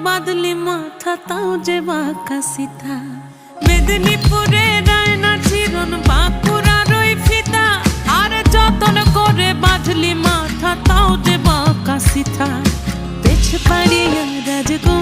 বাদলি মাথা তাও যে বাঁকা সিথা মেদিনীপুরে রায়না চিরন বাঁকুড়ার ওই ফিতা আর যতন করে বাঁধলি মাথা তাও যে বাঁকা সিথা পেছ পাড়িয়া রাজগো